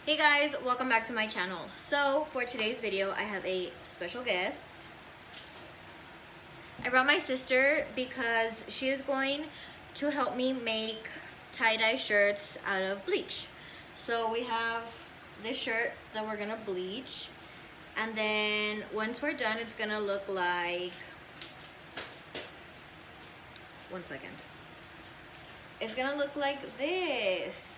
Hey guys, welcome back to my channel. So for today's video, I have a special guest. I brought my sister because she is going to help me make tie-dye shirts out of bleach. So we have this shirt that we're gonna bleach, and then once we're done, it's gonna look like, one second. It's gonna look like this.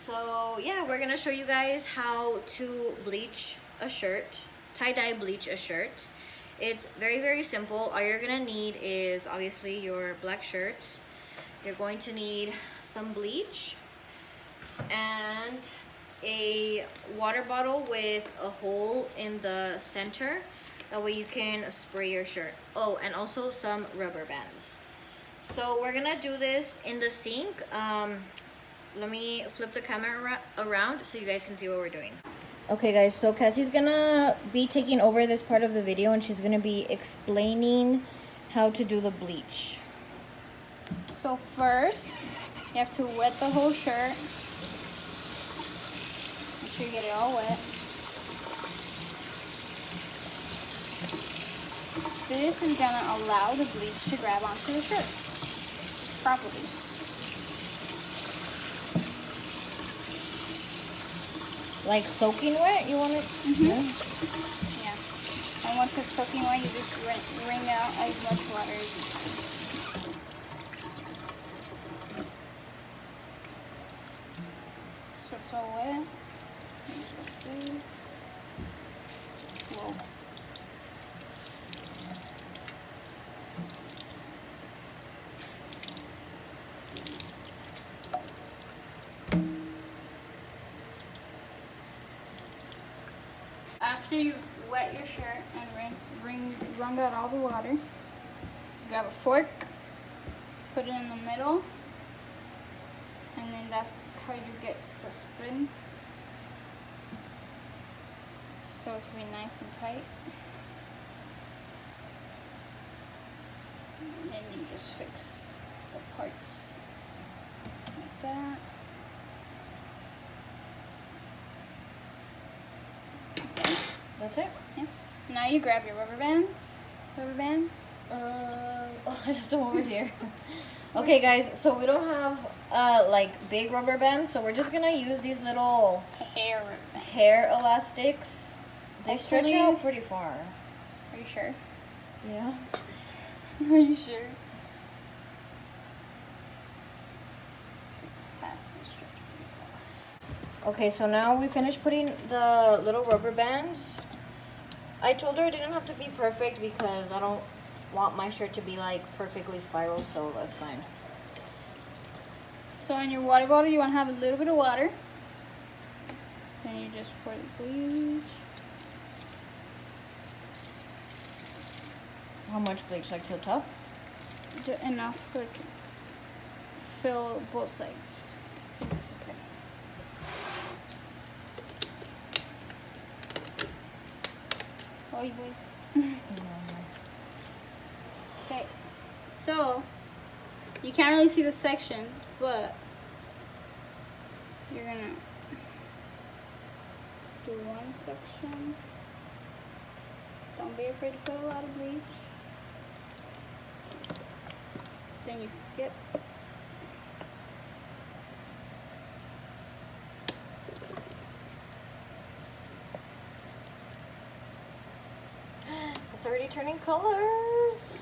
So yeah, we're gonna show you guys how to bleach a shirt, tie-dye bleach a shirt. It's very simple. All you're gonna need is obviously your black shirt. You're going to need some bleach and a water bottle with a hole in the center. That way you can spray your shirt. Oh, and also some rubber bands. So we're gonna do this in the sink. Let me flip the camera around so you guys can see what we're doing. Okay guys, so Cassie's gonna be taking over this part of the video and she's gonna be explaining how to do the bleach. So first, you have to wet the whole shirt. Make sure you get it all wet. This is gonna allow the bleach to grab onto the shirt properly. Like soaking wet? You want it? Yeah. And once it's soaking wet, you just wring out as much water as you can. So it's all wet. Whoa. After you've wet your shirt and wrung out all the water, grab a fork, put it in the middle, and then that's how you get the spin. So it can be nice and tight. And then you just fix the parts like that. That's it? Yeah. Now you grab your rubber bands. Oh, I left them over here. Okay guys, so we don't have like big rubber bands, so we're just gonna use these little hair elastics. They stretch out pretty far. Are you sure? Yeah. Are you sure? Okay, so now we finished putting the little rubber bands. I told her it didn't have to be perfect because I don't want my shirt to be like perfectly spiral, so that's fine. So in your water bottle, you want to have a little bit of water. Then you just pour the bleach. How much bleach? Like to the top? Enough so it can fill both sides. This is good. Oh, you wait. Okay, so you can't really see the sections, but you're gonna do one section. Don't be afraid to put a lot of bleach. Then you skip. It's already turning colors.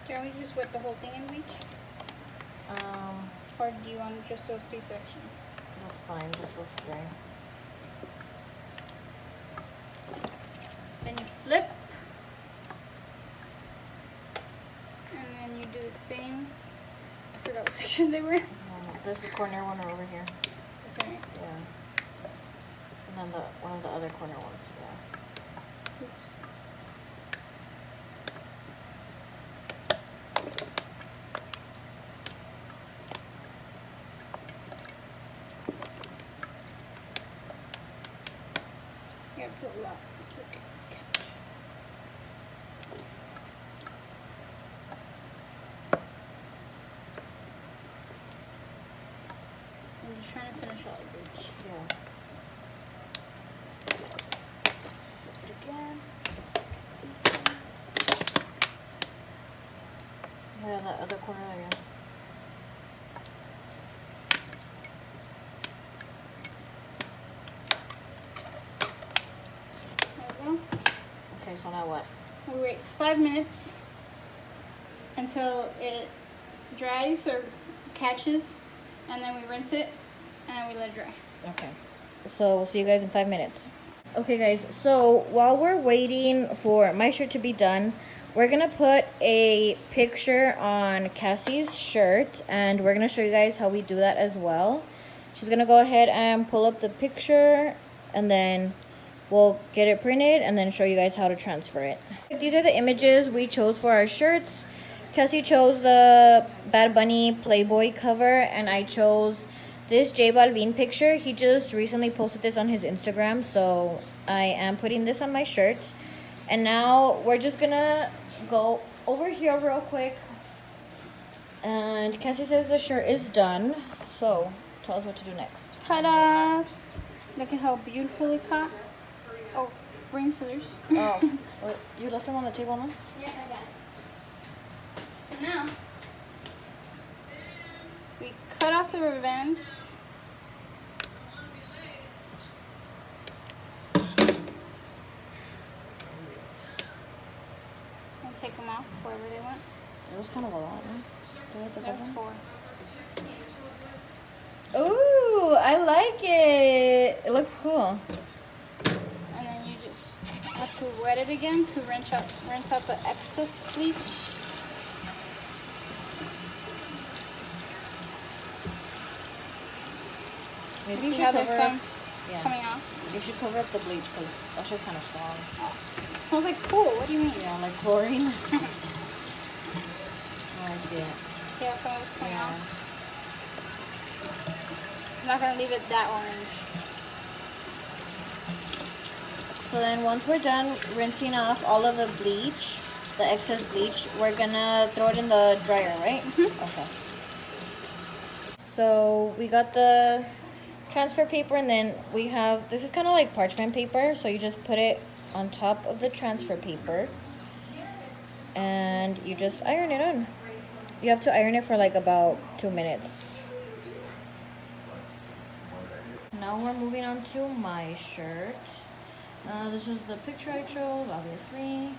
Do you want me to just wet the whole thing in bleach? Or do you want just those 3 sections? That's fine, just those 3. Then you flip. And then you do the same. I forgot what sections they were. This corner one over here. This one. Yeah. And then one of the other corner ones, yeah. Oops. You gotta put a lot so it can catch. just trying to finish all the bleach. Yeah. Flip it again. Yeah, that other corner there. There we go. Okay, so now what? We wait 5 minutes until it dries or catches, and then we rinse it and then we let it dry. Okay. So we'll see you guys in 5 minutes. Okay guys, so while we're waiting for my shirt to be done, we're gonna put a picture on Cassie's shirt and we're gonna show you guys how we do that as well. She's gonna go ahead and pull up the picture and then we'll get it printed and then show you guys how to transfer it. These are the images we chose for our shirts. Cassie chose the Bad Bunny Playboy cover and I chose this J Balvin picture. He just recently posted this on his Instagram, so I am putting this on my shirt. And now we're just gonna go over here real quick. And Cassie says the shirt is done, so tell us what to do next. Ta-da! Look at how beautiful it caught. Oh, bring scissors. Oh, you left them on the table now? Yeah, I got it. So now, we cut off the vents. And take them off wherever they went. It was kind of a lot, no? There's 4. Ooh, I like it. It looks cool. And then you just have to wet it again to rinse out the excess bleach. Maybe See you how should there's cover some up, coming off? you should cover up the bleach because that shit's kind of strong. Oh. Smells like pool. What do you mean? Yeah, like chlorine. Oh, I see it. Yeah, some of it's coming Yeah. off. I'm not gonna leave it that orange. So then once we're done rinsing off all of the bleach, the excess bleach, we're gonna throw it in the dryer, right? Mm-hmm. Okay. So we got the transfer paper and then we have, this is kind of like parchment paper, so you just put it on top of the transfer paper and you just iron it on. You have to iron it for like about 2 minutes. Now we're moving on to my shirt. This is the picture I chose, obviously.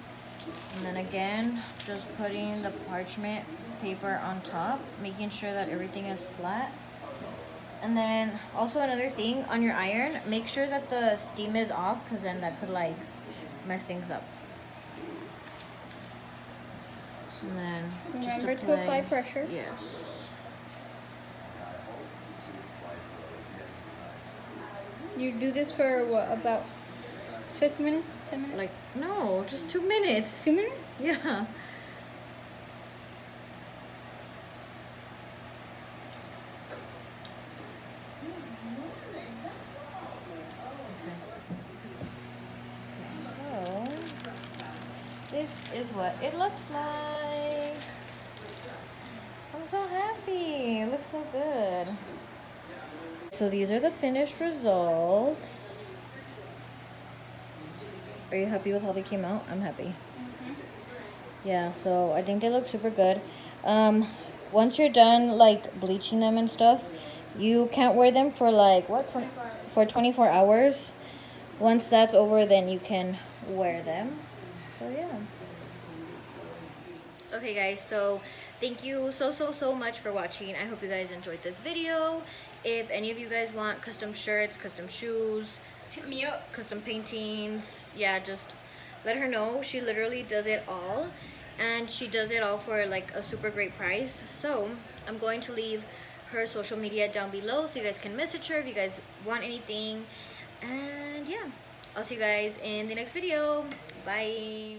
And then again, just putting the parchment paper on top, making sure that everything is flat. And then also another thing, on your iron, make sure that the steam is off because then that could like mess things up. And then Remember to apply pressure. Yes. You do this for what, about 50 minutes? 10 minutes? Like, no, just 2 minutes. 2 minutes? Yeah. So, this is what it looks like. I'm so happy. It looks so good. So these are the finished results. Are you happy with how they came out? I'm happy. Yeah, so I think they look super good. Once you're done like bleaching them and stuff, you can't wear them for like what, for 24 hours. Once that's over, then you can wear them. So yeah. Okay guys, so thank you so much for watching. I hope you guys enjoyed this video. If any of you guys want custom shirts, custom shoes, Hit me up. custom paintings, yeah, just let her know. She literally does it all, and she does it all for like a super great price. So I'm going to leave her social media down below so you guys can message her if you guys want anything. And yeah, I'll see you guys in the next video. Bye.